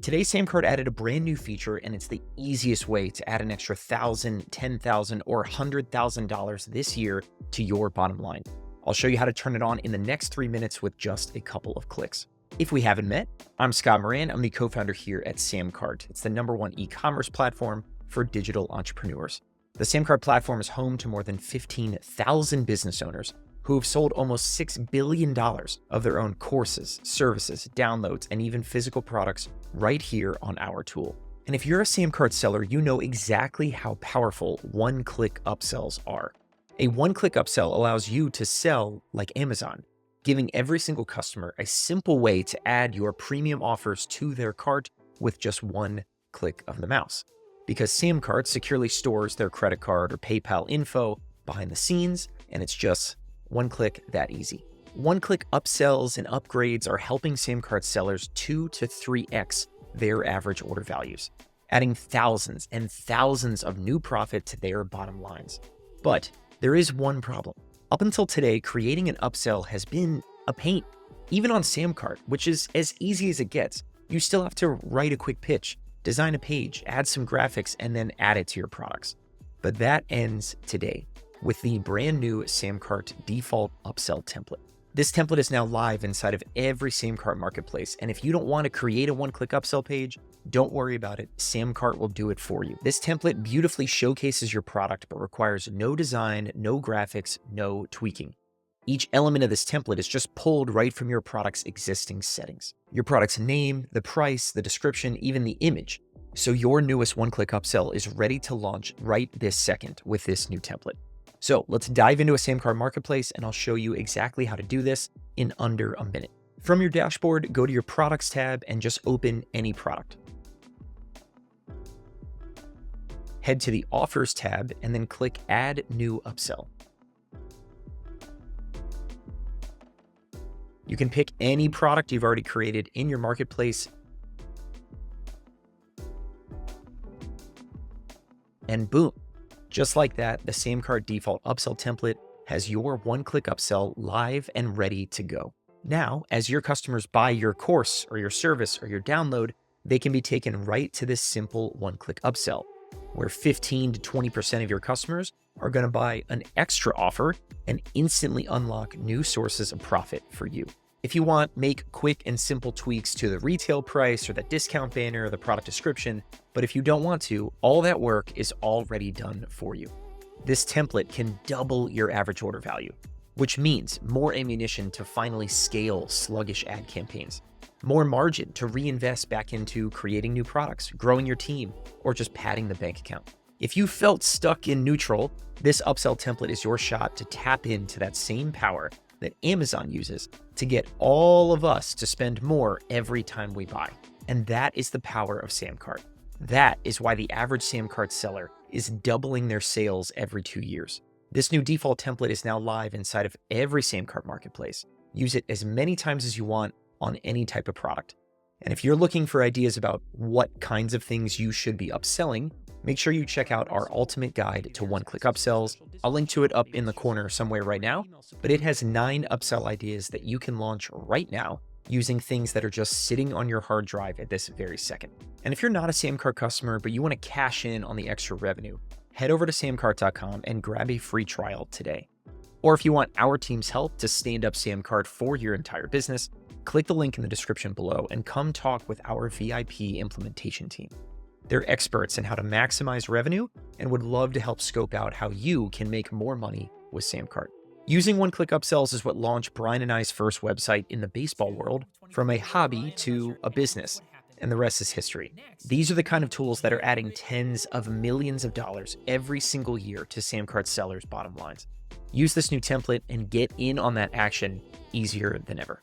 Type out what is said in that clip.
Today, SamCart added a brand new feature, and it's the easiest way to add an extra $1,000, $10,000, or $100,000 this year to your bottom line. I'll show you how to turn it on in the next 3 minutes with just a couple of clicks. If we haven't met, I'm Scott Moran. I'm the co-founder here at SamCart. It's the #1 e-commerce platform for digital entrepreneurs. The SamCart platform is home to more than 15,000 business owners who have sold almost $6 billion of their own courses, services, downloads, and even physical products right here on our tool. And if you're a SamCart seller, you know exactly how powerful one-click upsells are. A one-click upsell allows you to sell like Amazon, giving every single customer a simple way to add your premium offers to their cart with just one click of the mouse. Because SamCart securely stores their credit card or PayPal info behind the scenes, and it's just one click that easy. One-click upsells and upgrades are helping SamCart sellers 2 to 3x their average order values, adding thousands and thousands of new profit to their bottom lines. But there is one problem. Up until today, creating an upsell has been a pain. Even on SamCart, which is as easy as it gets, you still have to write a quick pitch, design a page, add some graphics, and then add it to your products. But that ends today with the brand new SamCart default upsell template. This template is now live inside of every SamCart marketplace, and if you don't want to create a one-click upsell page, don't worry about it. SamCart will do it for you. This template beautifully showcases your product, but requires no design, no graphics, no tweaking. Each element of this template is just pulled right from your product's existing settings. Your product's name, the price, the description, even the image. So your newest one-click upsell is ready to launch right this second with this new template. So let's dive into a SamCart marketplace, and I'll show you exactly how to do this in under a minute. From your dashboard, go to your products tab and just open any product. Head to the offers tab and then click add new upsell. You can pick any product you've already created in your marketplace, and boom. Just like that, the SamCart default upsell template has your one-click upsell live and ready to go. Now, as your customers buy your course or your service or your download, they can be taken right to this simple one-click upsell, where 15 to 20% of your customers are going to buy an extra offer and instantly unlock new sources of profit for you. If you want, make quick and simple tweaks to the retail price or the discount banner or the product description, but if you don't want to, all that work is already done for you. This template can double your average order value, which means more ammunition to finally scale sluggish ad campaigns, more margin to reinvest back into creating new products, growing your team, or just padding the bank account. If you felt stuck in neutral, this upsell template is your shot to tap into that same power that Amazon uses to get all of us to spend more every time we buy. And that is the power of SamCart. That is why the average SamCart seller is doubling their sales every 2 years. This new default template is now live inside of every SamCart marketplace. Use it as many times as you want on any type of product. And if you're looking for ideas about what kinds of things you should be upselling, make sure you check out our ultimate guide to one-click upsells. I'll link to it up in the corner somewhere right now, but it has 9 upsell ideas that you can launch right now using things that are just sitting on your hard drive at this very second. And if you're not a SamCart customer, but you want to cash in on the extra revenue, head over to samcart.com and grab a free trial today. Or if you want our team's help to stand up SamCart for your entire business, click the link in the description below and come talk with our VIP implementation team. They're experts in how to maximize revenue and would love to help scope out how you can make more money with SamCart. Using one-click upsells is what launched Brian and I's first website in the baseball world from a hobby to a business, and the rest is history. These are the kind of tools that are adding tens of millions of dollars every single year to SamCart sellers' bottom lines. Use this new template and get in on that action easier than ever.